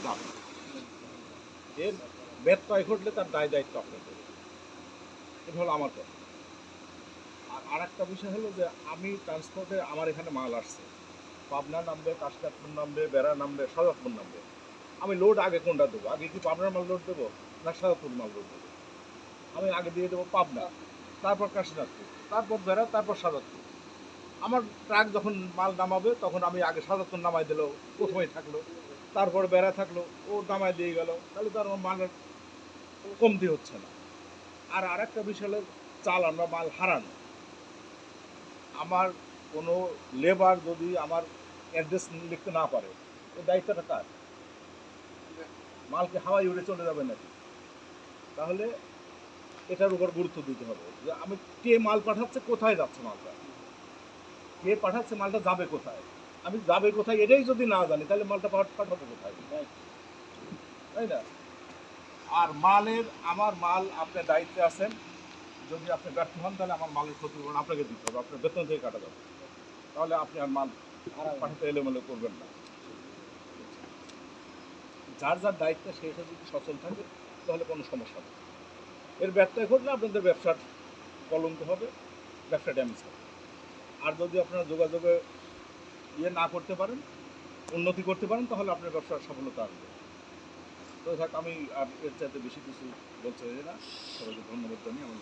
যাবে। এর ব্যত্যয় ঘটলে তার দায় দায়িত্ব আপনার দেবে। এটা হলো আমার কথা। আর আরেকটা বিষয় হলো যে আমি ট্রান্সপোর্টে আমার এখানে মাল আসছে, পাবনা নামবে, কাশিনাথপুর নামবে, বেড়া নামবে, সাজাদপুর নামবে। আমি লোড আগে কোনটা দেবো? আগে কি পাবনার মাল লোড দেবো না সাজাদপুর মাল লোড দেবো? আমি আগে দিয়ে দেবো পাবনা, তারপর কাশিনাথপুর, তারপর বেড়া, তারপর সাজাদপুর। আমার ট্রাক যখন মাল নামাবে তখন আমি আগে সাজাদপুর নামাই দিলেও প্রথমেই থাকলো, তারপর বেড়া থাকলো, ও নামাই দিয়ে গেল, তাহলে তো আর আমার মালের কমতি হচ্ছে না। আর আরেকটা বিষয় হলো চাল আমরা মাল হারানো। আমার কোনো লেবার যদি আমার অ্যাড্রেস লিখতে না পারে, এই দায়িত্বটা কার? মালকে হাওয়ায় উড়ে চলে যাবে নাকি? তাহলে এটার উপর গুরুত্ব দিতে হবে যে আমি কে মাল পাঠাচ্ছে, কোথায় যাচ্ছে মালটা, কে পাঠাচ্ছে, মালটা যাবে কোথায়। আমি যাবে কোথায় এটাই যদি না জানি তাহলে মালটা পাঠাবো কোথায়, তাই না? আর মালের, আমার মাল আপনার দায়িত্বে আছেন, যদি আপনি ব্যর্থ হন তাহলে আমার মালের ক্ষতিপূরণ আপনাকে দিতে হবে, আপনার বেতন থেকে কাটা যাবে। তাহলে আপনি আর মাল পাঠাতে এলোমেলো করবেন না। যার যার দায়িত্বে সে যদি সচল থাকে তাহলে কোনো সমস্যা নেই। এর ব্যত্যয় ঘটলে আপনাদের ব্যবসার কলঙ্ক হবে, ব্যবসা ড্যামেজ হবে। আর যদি আপনারা যোগাযোগে না করতে পারেন, উন্নতি করতে পারেন, তাহলে আপনার ব্যবসার সফলতা আসবে। তো থাক, আমি আর এর চাইতে বেশি কিছু বলতে চাই না। সবাইকে ধন্যবাদ জানিয়ে আমি